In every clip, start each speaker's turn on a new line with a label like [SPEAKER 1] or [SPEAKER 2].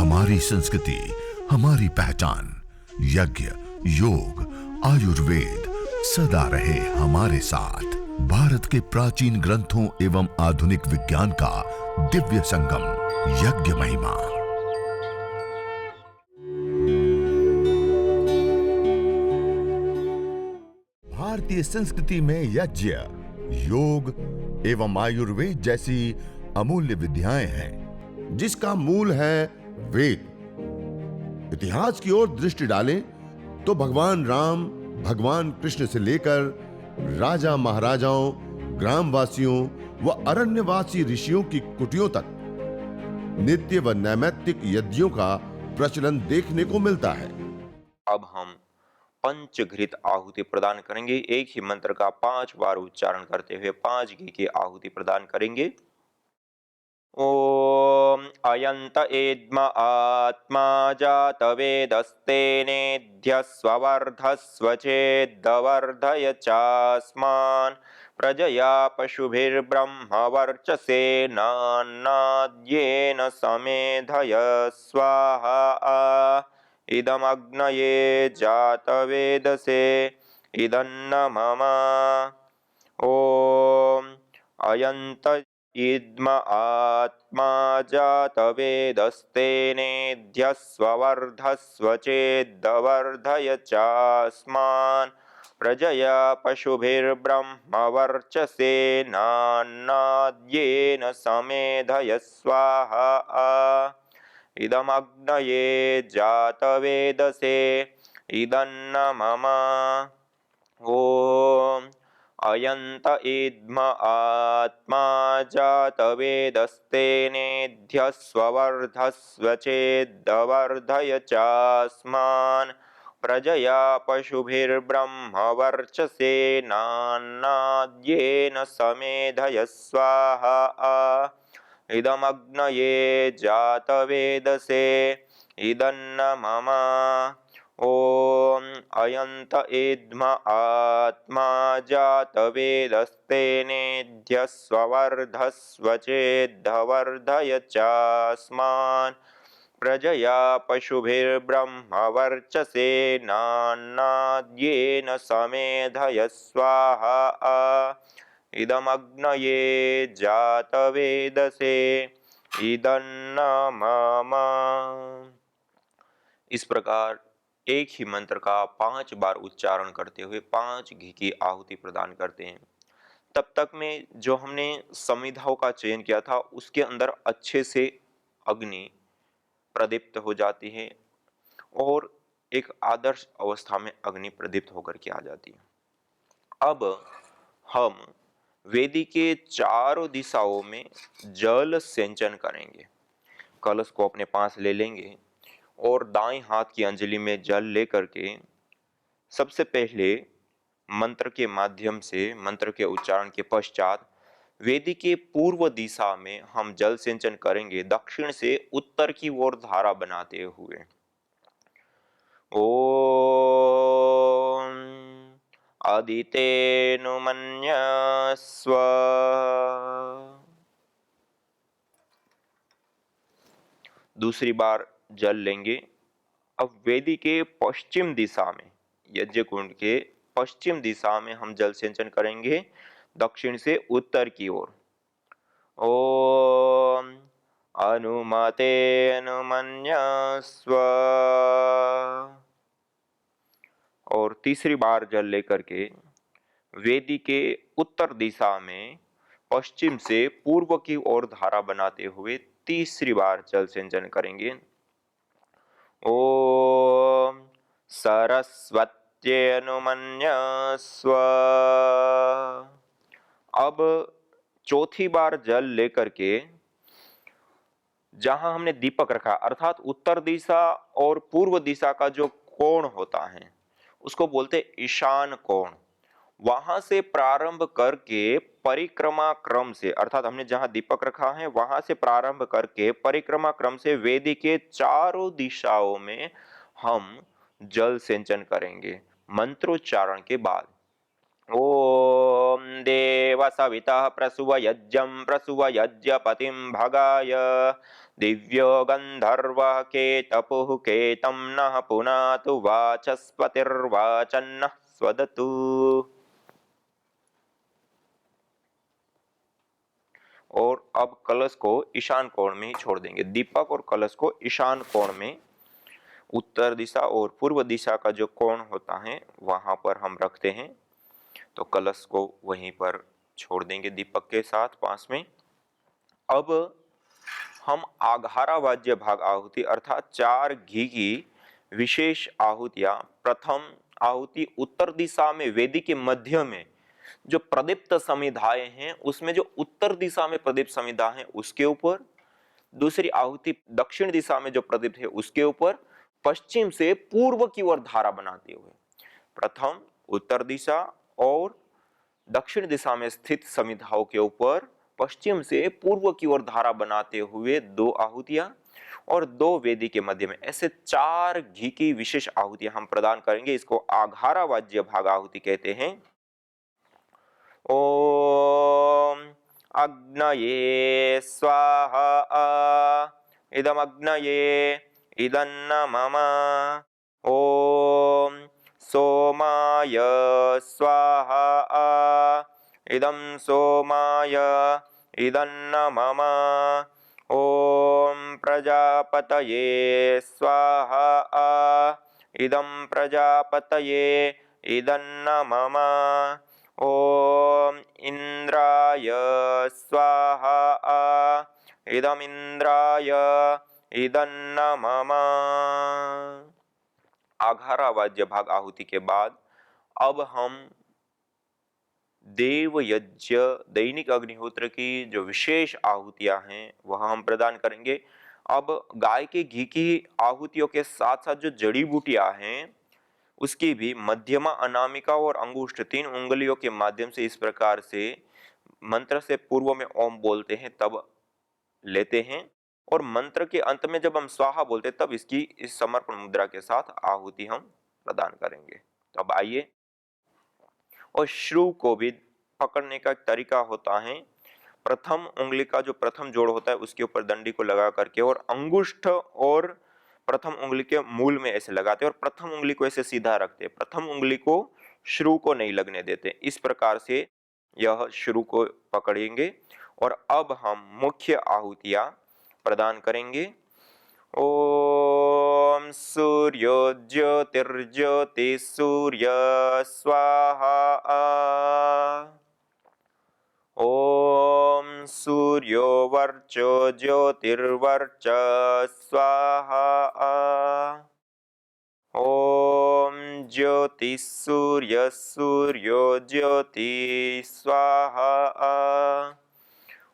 [SPEAKER 1] हमारी संस्कृति, हमारी पहचान। यज्ञ, योग, आयुर्वेद सदा रहे हमारे साथ। भारत के प्राचीन ग्रंथों एवं आधुनिक विज्ञान का दिव्य संगम, यज्ञ महिमा। भारतीय संस्कृति में यज्ञ, योग एवं आयुर्वेद जैसी अमूल्य विद्याएं हैं, जिसका मूल है वेद। इतिहास की ओर दृष्टि डालें तो भगवान राम, भगवान कृष्ण से लेकर राजा महाराजाओं, ग्रामवासियों व अरण्यवासी ऋषियों की कुटियों तक नित्य व नैमित्तिक यज्ञों का प्रचलन देखने को मिलता है।
[SPEAKER 2] अब हम पंचघृत आहुति प्रदान करेंगे। एक ही मंत्र का 5 बार उच्चारण करते हुए 5 घी की आहुति प्रदान करेंगे। ओम अयंत एद्म आत्मा जात वेदस्तेनेध्य स्ववर्धस्व चेद्वर्धय चास्मान् प्रजया पशुभिर्ब्रह्म वर्चसेनान्नाद्येन समेधय स्वाहा इदमग्नये जातवेदसे इदन्न मम। ओम अयंत इद्म आत्मा जातवेदस्तेनेध्य स्ववर्धस्व चेद्वर्धय चास्मान् प्रजया पशुभिर्ब्रह्म वर्चसेनान्नाद्येन समेधय स्वाहा इदमग्नये जातवेदसे इदन्न मम। ओम अयंत इद्म आत्मा जातवेदस्तेनेध्य स्ववर्धस्व चेद्वर्धय चास्मान् प्रजया पशुभिर्ब्रह्म वर्चसेनान्नाद्येन समेधय स्वाहा इदमग्नये जातवेदसे इदन्न मम। ओम अयंत इद्म आत्मा जातवेदस्तेनेध्य स्ववर्धस्व चेद्वर्धय चास्मान् प्रजया पशुभिर्ब्रह्म वर्चसेनान्नाद्येन समेधय स्वाहा इदमग्नये जातवेदसे इदन्न मम। इस प्रकार एक ही मंत्र का 5 बार उच्चारण करते हुए 5 घी की आहुति प्रदान करते हैं। तब तक में जो हमने समिधाओं का चयन किया था उसके अंदर अच्छे से अग्नि प्रदीप्त हो जाती है और एक आदर्श अवस्था में अग्नि प्रदीप्त होकर के आ जाती है। अब हम वेदी के चारों दिशाओं में जल सिंचन करेंगे। कलश को अपने पास ले लेंगे और दाएं हाथ की अंजलि में जल लेकर के सबसे पहले मंत्र के माध्यम से, मंत्र के उच्चारण के पश्चात वेदी के पूर्व दिशा में हम जल सिंचन करेंगे, दक्षिण से उत्तर की ओर धारा बनाते हुए। ओम अदितेनुमन्यस्व। दूसरी बार जल लेंगे। अब वेदी के पश्चिम दिशा में, यज्ञ कुंड के पश्चिम दिशा में हम जल सिंचन करेंगे, दक्षिण से उत्तर की ओर। ओम अनुमते अनुमन्यस्व। और तीसरी बार जल लेकर के वेदी के उत्तर दिशा में पश्चिम से पूर्व की ओर धारा बनाते हुए तीसरी बार जल सिंचन करेंगे। ओम सरस्वत्यनुमन्यस्व। अब चौथी बार जल लेकर के जहां हमने दीपक रखा अर्थात उत्तर दिशा और पूर्व दिशा का जो कोण होता है उसको बोलते ईशान कोण, वहां से प्रारंभ करके परिक्रमा क्रम से, अर्थात हमने जहां दीपक रखा है वहां से प्रारंभ करके परिक्रमा क्रम से वेदी के चारों दिशाओं में हम जल सिंचन करेंगे मंत्रोच्चारण के बाद। ॐ देवसवितः प्रसूवयज्ञं प्रसूवयज्ञपतिं भगाय दिव्यो गन्धर्वः केतपुः केतं नः पुनातु वाचस्पतिर्वाचन्नः स्वदतु। और अब कलश को ईशान कोण में ही छोड़ देंगे। दीपक और कलश को ईशान कोण में, उत्तर दिशा और पूर्व दिशा का जो कोण होता है वहां पर हम रखते हैं। तो कलश को वहीं पर छोड़ देंगे दीपक के साथ पास में। अब हम आघारा वाज्य भाग आहुति अर्थात 4 घी की विशेष आहुतियां, प्रथम आहुति उत्तर दिशा में वेदी के मध्य में जो प्रदीप्त समिधाएं हैं उसमें जो उत्तर दिशा में प्रदीप्त समिधा है उसके ऊपर, दूसरी आहुति दक्षिण दिशा में जो प्रदीप्त है उसके ऊपर, पश्चिम से पूर्व की ओर धारा बनाते हुए प्रथम उत्तर दिशा और दक्षिण दिशा में स्थित समिधाओं के ऊपर पश्चिम से पूर्व की ओर धारा बनाते हुए 2 आहुतियां और 2 वेदी के मध्य में, ऐसे 4 घी की विशेष आहुतियां हम प्रदान करेंगे। इसको आघारा वाज्य भाग आहुति कहते हैं। ओम अग्नये स्वाहा इदम अग्नये इदन्न मम। ओम सोमाय स्वाहा इदं सोमाय इदन्न मम। ओम प्रजापतये स्वाहा इदं प्रजापतये इदन्न मम। ओम इंद्राय स्वाहा इदम इंद्राय इदन्न मम। आघारा वाज्य भाग आहुति के बाद अब हम देव यज्ञ दैनिक अग्निहोत्र की जो विशेष आहुतियां हैं वह हम प्रदान करेंगे। अब गाय के घी की आहुतियों के साथ साथ जो जड़ी बूटियां हैं उसकी भी मध्यमा, अनामिका और अंगुष्ठ 3 उंगलियों के माध्यम से इस प्रकार से मंत्र से पूर्व में ओम बोलते हैं तब लेते हैं और मंत्र के अंत में जब हम स्वाहा बोलते हैं तब इसकी इस समर्पण मुद्रा के साथ आहुति हम प्रदान करेंगे। तो अब आइए, और श्रु को भी पकड़ने का एक तरीका होता है। प्रथम उंगली का जो प्रथम जोड़ होता है उसके ऊपर दंडी को लगा करके और अंगुष्ठ और प्रथम उंगली के मूल में ऐसे लगाते और प्रथम उंगली को ऐसे सीधा रखते, प्रथम उंगली को श्रु को नहीं लगने देते। इस प्रकार से यह श्रु को पकड़ेंगे और अब हम मुख्य आहुतियां प्रदान करेंगे। ओम सूर्यो ज्योतिर्ज्योति सूर्य स्वाहा। ओम सूर्यो वर्चो ज्योतिर्वर्च स्वाहा। ओम ज्योति सूर्य सूर्यो ज्योति स्वाहा।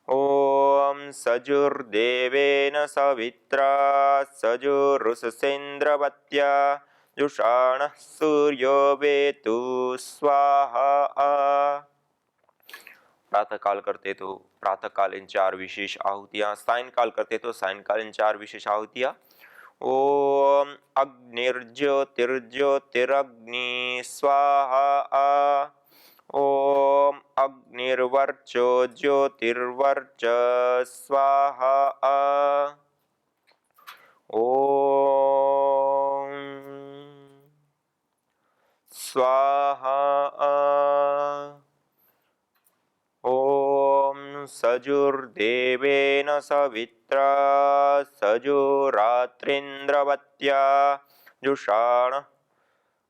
[SPEAKER 2] ओम सजुर्देवेन सवित्रा सजुरुषसेन्द्रवत्या जुषाणः सूर्यो वेतु स्वाहा। प्रातः काल करते तो प्रातः कालीन 4 विशेष आहुतियां, सायंकाल करते तो सायंकालीन 4 विशेष आहुतियां। ओम अग्निर्ज्योतिर्ज्योतिरग्नि स्वाहा। ओम अग्निर्वर्चो ज्योतिर्वर्च स्वाहा। ओम स्वाहा। ओम सजुर्देवेन सवित्रा सजुरात्रिन्द्रवत्या जुषाणः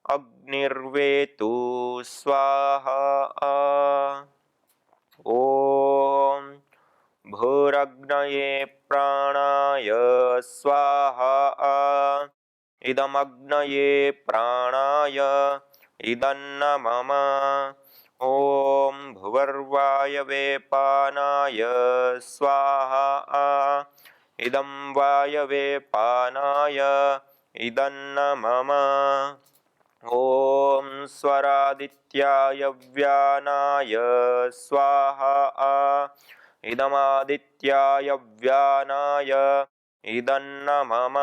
[SPEAKER 2] अग्निर्वेतु स्वाहा। ओम भूरग्नये प्राणाय स्वाहा इदमग्नये प्राणाय इदन्न मम। ओम भुवर्वायवे पानाय स्वाहा इदं वायवे पानाय इदन्न मम। ओम स्वरादित्याय व्यानाय स्वाहा इदमादित्याय व्यानाय इदन्न मम।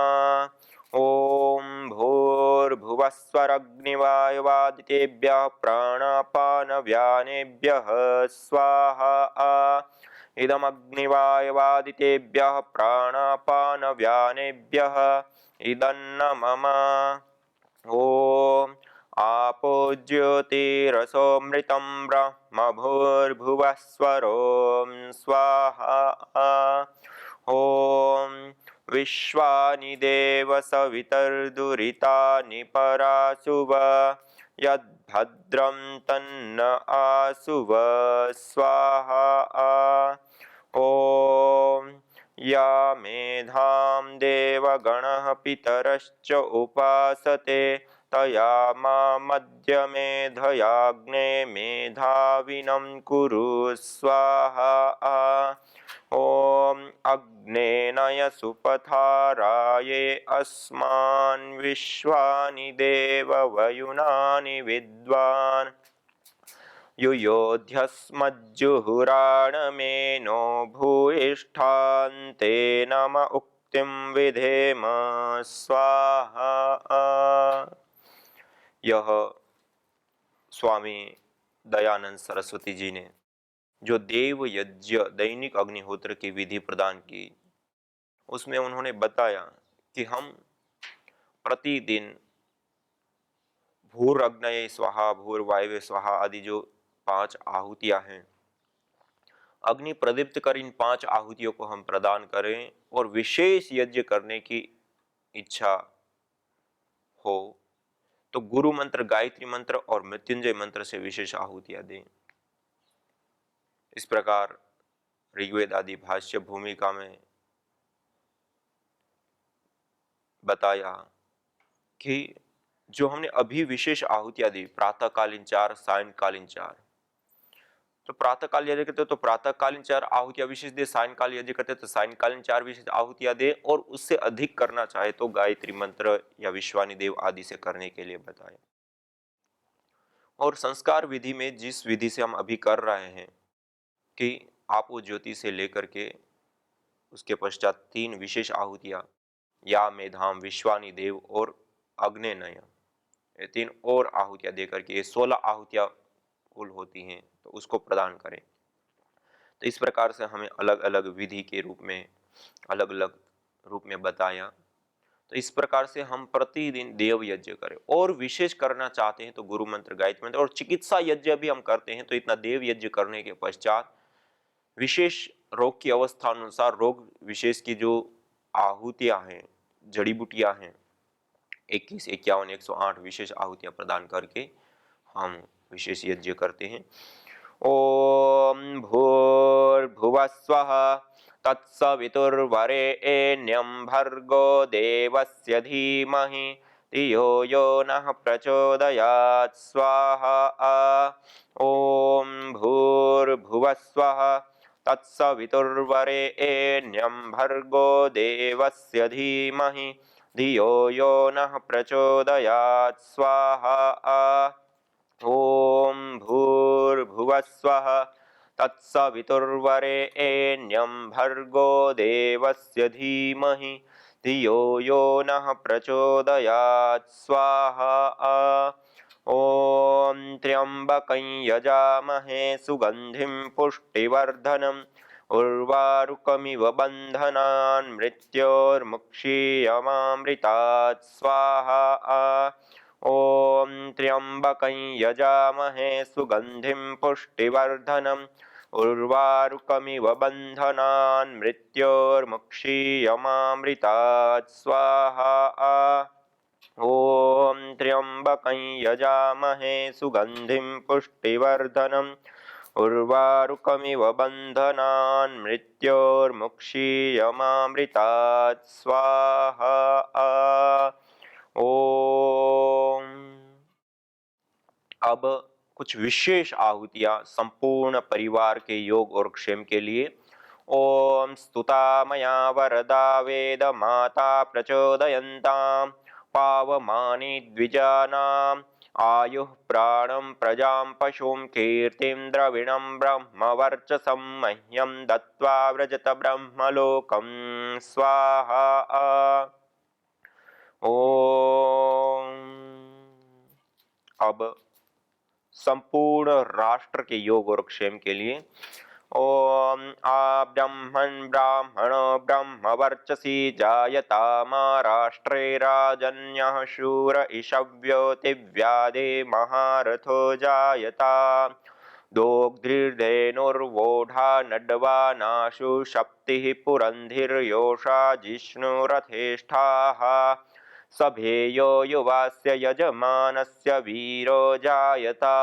[SPEAKER 2] ओम भूर्भुवः भूर्भुवस्वरग्निवायुवादितेभ्यः प्राणापानव्यानेभ्यः स्वाहा। इदमग्निवायुवादितेभ्यः प्राणापानव्यानेभ्यः इदन्न मम। ॐ आपो ज्योतिरसोऽमृतं ब्रह्म भूर्भुवस्वरों स्वाहा। ॐ विश्वानि देव सवितर्दुरितानि परासुव यद्भद्रं तन्न आसुव स्वाहा। ॐ या मेधां देवगणः पितरश्च उपासते तया मामद्य मेधयाग्ने मेधाविनं कुरु स्वाहा। ॐ अग्नेनय सुपथाराये अस्मान् विश्वानि देववयुनानि विद्वान् युयोध्यस्मज्जुहुराणमेनो भूयिष्ठान्ते नम उक्तिं विधेम स्वाहा। यह स्वामी दयानंद सरस्वती जी ने जो देव यज्ञ दैनिक अग्निहोत्र की विधि प्रदान की, उसमें उन्होंने बताया कि हम प्रतिदिन भूरग्नये स्वाहा, भूर्वायवे स्वाहा आदि जो 5 आहुतियां हैं, अग्नि प्रदीप्त कर इन 5 आहुतियों को हम प्रदान करें और विशेष यज्ञ करने की इच्छा हो तो गुरु मंत्र, गायत्री मंत्र और मृत्युंजय मंत्र से विशेष आहुतियां दें। इस प्रकार ऋग्वेद आदि भाष्य भूमिका में बताया कि जो हमने अभी विशेष आहुतियां दी, प्रातःकालीन 4, सायंकालीन 4, तो प्रातःकाल यज्ञ करते तो प्रातःकालीन 4 आहुतियां विशेष दे, सायंकाल यज्ञ करते तो सायंकालीन 4 विशेष आहुतियां दे, और उससे अधिक करना चाहे तो गायत्री मंत्र या विश्वानि देव आदि से करने के लिए बताया। और संस्कार विधि में जिस विधि से हम अभी कर रहे हैं कि आपो ज्योति से लेकर के उसके पश्चात 3 विशेष आहुतियां, या मेधाम, विश्वानि देव और अग्नेनय, ये 3 और आहुतियां देकर के 16 आहुतियां कुल होती हैं, तो उसको प्रदान करें। तो इस प्रकार से हमें अलग अलग विधि के रूप में, अलग अलग रूप में बताया। तो इस प्रकार से हम प्रतिदिन देव यज्ञ करें, और विशेष करना चाहते हैं तो गुरु मंत्र, गायत्री मंत्र और चिकित्सा यज्ञ भी हम करते हैं। तो इतना देव यज्ञ करने के पश्चात विशेष रोग की अवस्था अनुसार रोग विशेष की जो आहुतियां हैं, जड़ी बूटियां हैं, 21, 51, 108 विशेष आहुतियां प्रदान करके हम विशेष यज्ञ करते हैं। ओम भूर्भुवस्वः तत्सवितुर्वरेण्यं भर्गो देवस्य धीमहि धियो यो नः प्रचोदयात् स्वाहा। ओम भूर्भुवस्वः तत्सवितुर्वरेण्यं भर्गो देवस्य धीमहि धियो यो नः प्रचोदयात् स्वाहा। ओम भूर्भुवस्वः तत्सवितुर्वरेण्यं भर्गो देवस्य धीमहि धियो यो नः प्रचोदयात् स्वाहा। ओम त्र्यंबकं यजामहे सुगंधिं पुष्टिवर्धनम् उर्वारुकमिव बन्धनान् मृत्योर्मुक्षीयमामृतात् स्वाहा। ओम त्र्यंबकं यजामहे सुगंधिं पुष्टिवर्धनम् उर्वारुकमिव बन्धनान् मृत्योर्मुक्षीयमामृतात् स्वाहा। ओम त्र्यंबकं यजामहे सुगंधिं पुष्टिवर्धनम् उर्वारुकमिव बन्धनान् मृत्योर्मुक्षीयमामृतात् स्वाहा। ओम अब कुछ विशेष आहुतियां संपूर्ण परिवार के योग और क्षेम के लिए। ओम स्तुता मया वरदा वेद माता प्रचोदयन्तां पावमानि द्विजानाम् आयुः प्राणं प्रजां पशुं कीर्तिं द्रविणं ब्रह्मवर्चसं मह्यं दत्त्वा व्रजत ब्रह्मलोकं स्वाहा। ओम अब संपूर्ण राष्ट्र के योग और क्षेम के लिए ओम आ ब्रह्मन् ब्राह्मणो ब्रह्मवर्चसी जायतामा राष्ट्रे राजन्यः शूर इषव्यो दिव्यादे महारथो जायता दोग्ध्रिर्धेनुर्वोढा नड्वानाशु शक्तिः पुरन्धिर्योषा जिष्णुरथेष्ठाः सभेयो युवास्य यजमानस्य वीरो जायता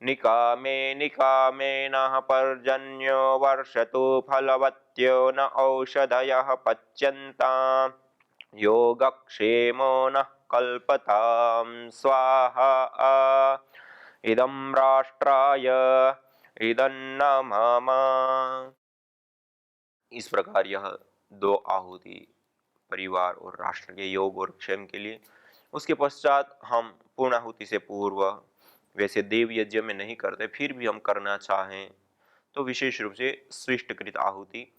[SPEAKER 2] निकामे निकामेनः पर्जन्यो वर्षतु फलवत्यो न औषधयः पच्यन्ताम् योगक्षेमो नः कल्पताम् स्वाहा इदं राष्ट्राय इदन्न मम। इस प्रकार यह 2 आहुति परिवार और राष्ट्र के योग और क्षेम के लिए। उसके पश्चात हम पूर्णाहुति से पूर्व वैसे देव यज्ञ में नहीं करते, फिर भी हम करना चाहें तो विशेष रूप से स्विष्टकृत आहुति,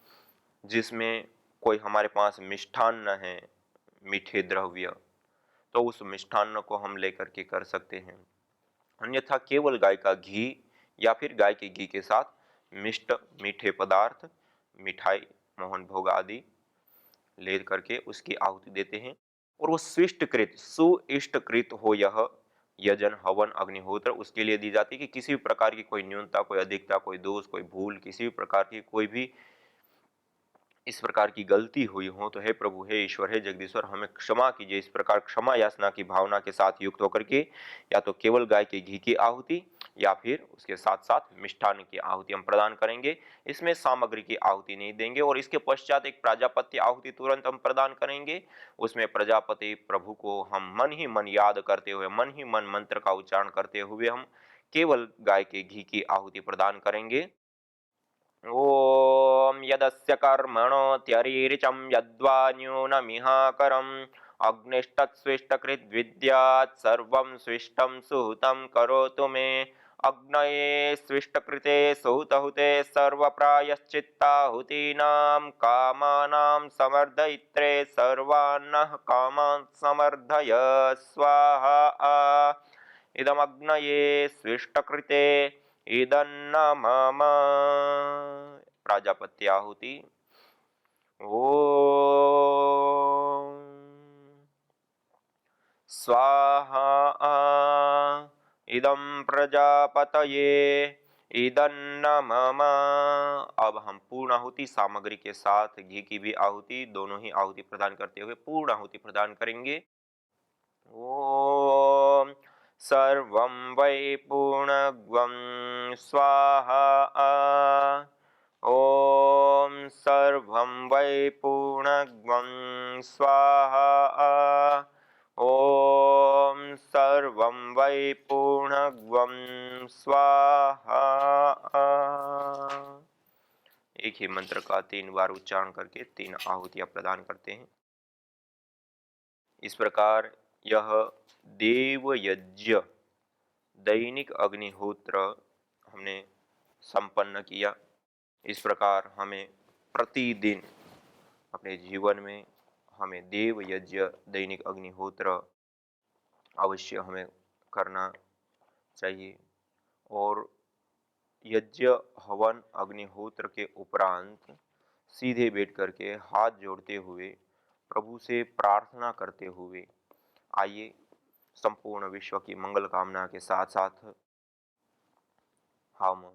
[SPEAKER 2] जिसमें कोई हमारे पास मिष्ठान्न है, मीठे द्रव्य, तो उस मिष्ठान्न को हम लेकर के कर सकते हैं। अन्यथा केवल गाय का घी या फिर गाय के घी के साथ मिष्ट मीठे पदार्थ, मिठाई, मोहन भोग आदि ले करके उसकी आहुति देते हैं। और वो स्विष्टकृत सुइष्टकृत हो यह यजन हवन अग्निहोत्र उसके लिए दी जाती है कि किसी भी प्रकार की कोई न्यूनता, कोई अधिकता, कोई दोष, कोई भूल, किसी भी प्रकार की कोई भी इस प्रकार की गलती हुई हो तो हे प्रभु, हे ईश्वर, हे जगदीश्वर, हमें क्षमा कीजिए। इस प्रकार क्षमा याचना की भावना के साथ युक्त होकर के या तो केवल गाय के घी की आहुति या फिर उसके साथ साथ मिष्ठान्न की आहुति हम प्रदान करेंगे। इसमें सामग्री की आहुति नहीं देंगे। और इसके पश्चात एक प्रजापत्य आहुति तुरंत हम प्रदान करेंगे। उसमें प्रजापति प्रभु को हम मन ही मन याद करते हुए, मन ही मन मंत्र का उच्चारण करते हुए हम केवल गाय के घी की आहुति प्रदान करेंगे। ओम यदस्य कर्मणोत्यरीरिचं यद्वा न्यूनमिहाकरम् अग्निष्टत्स्विष्टकृत् विद्यात् सर्वं स्विष्टं सुहुतं करोतु मे अग्नये स्विष्टकृते सुहुतहुते सर्वप्रायश्चित्ताहुतीनां कामानां समर्दयित्रे सर्वान्नः कामान् समर्धय स्वाहा इदमग्नये स्विष्टकृते इदन्न मम। प्राजापत्य आहुति। ओम स्वाहा इदं प्रजापतये इदन्न मम। अब हम पूर्ण आहुति सामग्री के साथ घी की भी आहुति, दोनों ही आहुति प्रदान करते हुए पूर्ण आहुति प्रदान करेंगे। ओम सर्वं वै पूर्णग्वं स्वाहा ओम सर्वं वै पूर्णग्वं स्वाहा ओम सर्वं वै पूर्णग्वं स्वाहा। एक ही मंत्र का 3 बार उच्चारण करके 3 आहुतियां प्रदान करते हैं। इस प्रकार यह देव यज्ञ दैनिक अग्निहोत्र हमने संपन्न किया। इस प्रकार हमें प्रतिदिन अपने जीवन में हमें देव यज्ञ दैनिक अग्निहोत्र अवश्य हमें करना चाहिए। और यज्ञ हवन अग्निहोत्र के उपरांत सीधे बैठ करके हाथ जोड़ते हुए प्रभु से प्रार्थना करते हुए आइए संपूर्ण विश्व की मंगल कामना के साथ साथ हम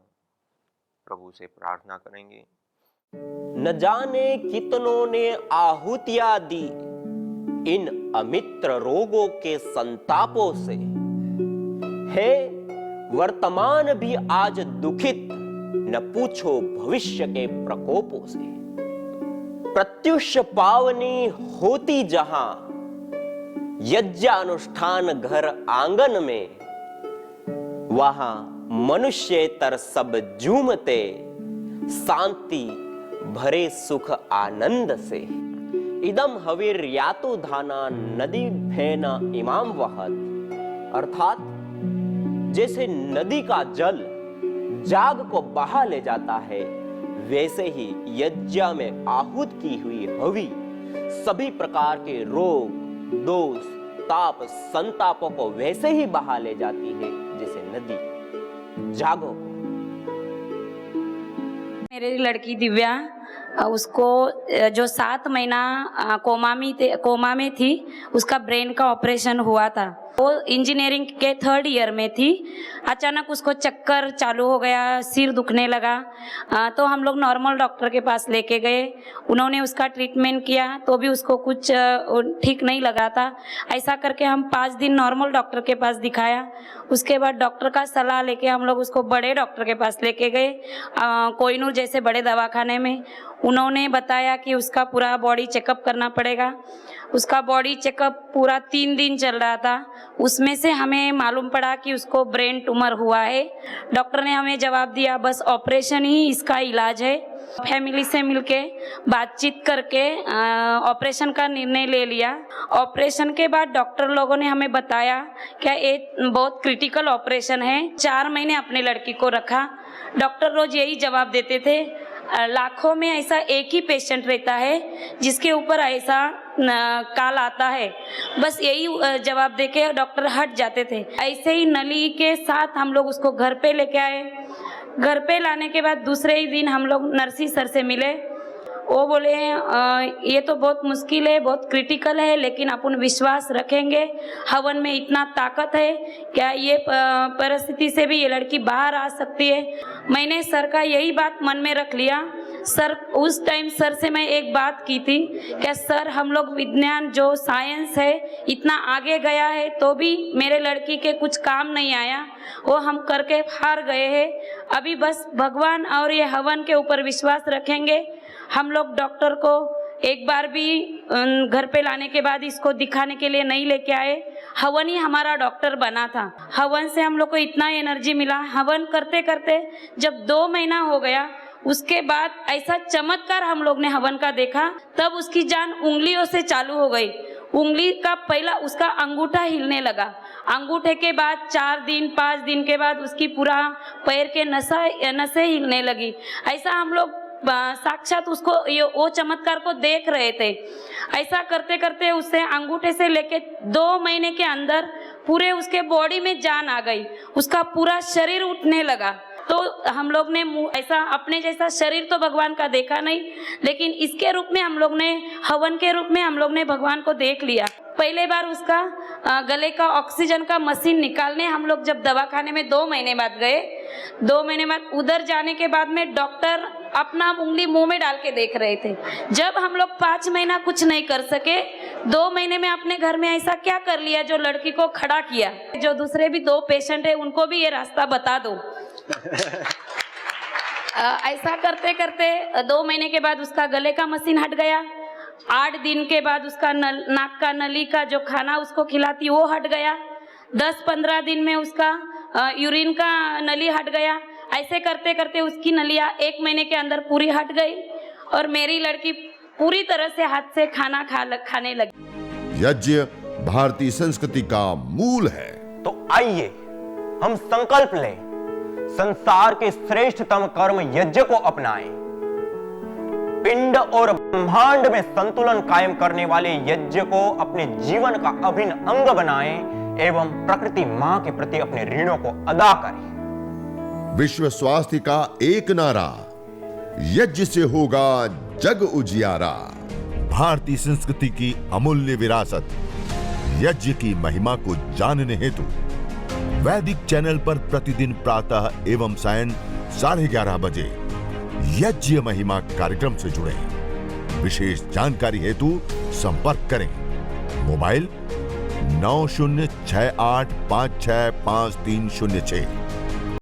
[SPEAKER 2] प्रभु से प्रार्थना करेंगे।
[SPEAKER 3] न जाने कितनों ने आहुतियां दी इन अमित्र रोगों के संतापों से, है वर्तमान भी आज दुखित, न पूछो भविष्य के प्रकोपों से। प्रत्युष पावनी होती जहां यज्ञानुष्ठान घर आंगन में, वहां मनुष्येतर सब झूमते शांति भरे सुख आनंद से। इदम हविर्यातो धाना नदी फेना इमाम वहत, अर्थात जैसे नदी का जल जाग को बहा ले जाता है, वैसे ही यज्ञ में आहूत की हुई हवि सभी प्रकार के रोग, दोष, ताप संतापों को वैसे ही बहा ले जाती है जैसे नदी। जागो।
[SPEAKER 4] मेरी लड़की दिव्या, उसको जो 7 महीना कोमा में थी, उसका ब्रेन का ऑपरेशन हुआ था। वो इंजीनियरिंग के 3rd ईयर में थी। अचानक उसको चक्कर चालू हो गया, सिर दुखने लगा, तो हम लोग नॉर्मल डॉक्टर के पास लेके गए। उन्होंने उसका ट्रीटमेंट किया तो भी उसको कुछ ठीक नहीं लगा था। ऐसा करके हम 5 दिन नॉर्मल डॉक्टर के पास दिखाया। उसके बाद डॉक्टर का सलाह लेके हम लोग उसको बड़े डॉक्टर के पास लेके गए, कोहिनूर जैसे बड़े दवाखाने में। उन्होंने बताया कि उसका पूरा बॉडी चेकअप करना पड़ेगा। उसका बॉडी चेकअप पूरा 3 दिन चल रहा था। उसमें से हमें मालूम पड़ा कि उसको ब्रेन ट्यूमर हुआ है। डॉक्टर ने हमें जवाब दिया बस ऑपरेशन ही इसका इलाज है। फैमिली से मिलके बातचीत करके ऑपरेशन का निर्णय ले लिया। ऑपरेशन के बाद डॉक्टर लोगों ने हमें बताया कि ये बहुत क्रिटिकल ऑपरेशन है। 4 महीने अपने लड़की को रखा। डॉक्टर रोज यही जवाब देते थे, लाखों में ऐसा एक ही पेशेंट रहता है जिसके ऊपर ऐसा काल आता है। बस यही जवाब देके डॉक्टर हट जाते थे। ऐसे ही नली के साथ हम लोग उसको घर पे लेके आए। घर पे लाने के बाद दूसरे ही दिन हम लोग नर्सी सर से मिले। वो बोले ये तो बहुत मुश्किल है, बहुत क्रिटिकल है, लेकिन अपन विश्वास रखेंगे, हवन में इतना ताकत है, क्या ये परिस्थिति से भी ये लड़की बाहर आ सकती है। मैंने सर का यही बात मन में रख लिया। सर उस टाइम सर से मैं एक बात की थी कि सर हम लोग विज्ञान जो साइंस है इतना आगे गया है तो भी मेरे लड़की के कुछ काम नहीं आया, वो हम करके हार गए हैं। अभी बस भगवान और ये हवन के ऊपर विश्वास रखेंगे। हम लोग डॉक्टर को एक बार भी घर पे लाने के बाद इसको दिखाने के लिए नहीं लेके आए। हवन ही हमारा डॉक्टर बना था। हवन से हम लोग को इतना एनर्जी मिला। हवन करते करते जब 2 महीना हो गया, उसके बाद ऐसा चमत्कार हम लोग ने हवन का देखा। तब उसकी जान उंगलियों से चालू हो गई। उंगली का पहला उसका अंगूठा हिलने लगा। अंगूठे के बाद 4 दिन 5 दिन के बाद उसकी पूरा पैर के नसें हिलने लगी। ऐसा हम लोग साक्षात उसको वो चमत्कार को देख रहे थे। ऐसा करते करते उससे अंगूठे से लेके 2 महीने के अंदर पूरे उसके बॉडी में जान आ गई। उसका पूरा शरीर उठने लगा। तो हम लोग ने ऐसा अपने जैसा शरीर तो भगवान का देखा नहीं, लेकिन इसके रूप में हम लोग ने, हवन के रूप में हम लोग ने भगवान को देख लिया। पहले बार उसका गले का ऑक्सीजन का मशीन निकालने हम लोग जब दवाखाने में 2 महीने बाद गए, 2 महीने बाद उधर जाने के बाद में डॉक्टर अपना उंगली मुंह में डाल के देख रहे थे। जब हम लोग 5 महीना कुछ नहीं कर सके, 2 महीने में अपने घर में ऐसा क्या कर लिया जो लड़की को खड़ा किया। जो दूसरे भी 2 पेशेंट है उनको भी ये रास्ता बता दो। ऐसा करते करते 2 महीने के बाद उसका गले का मशीन हट गया। 8 दिन के बाद उसका नाक का नली का जो खाना उसको खिलाती वो हट गया। 10-15 दिन में उसका यूरिन का नली हट गया। ऐसे करते करते उसकी नलियाँ 1 महीने के अंदर पूरी हट गई और मेरी लड़की पूरी तरह से हाथ से खाना खाने लगी।
[SPEAKER 1] यज्ञ भारतीय संस्कृति का मूल है।
[SPEAKER 3] तो आइए हम संकल्प लें, संसार के श्रेष्ठतम कर्म यज्ञ को अपनाएं। पिंड और ब्रह्मांड में संतुलन कायम करने वाले यज्ञ को अपने जीवन का अभिन्न अंग बनाएं एवं प्रकृति मां के प्रति अपने ऋणों को अदा करें।
[SPEAKER 1] विश्व स्वास्थ्य का एक नारा, यज्ञ से होगा जग उजियारा। भारतीय संस्कृति की अमूल्य विरासत यज्ञ की महिमा को जानने हेतु वैदिक चैनल पर प्रतिदिन प्रातः एवं सायं 11:30 बजे यज्ञ महिमा कार्यक्रम से जुड़े। विशेष जानकारी हेतु संपर्क करें। मोबाइल 9068565306।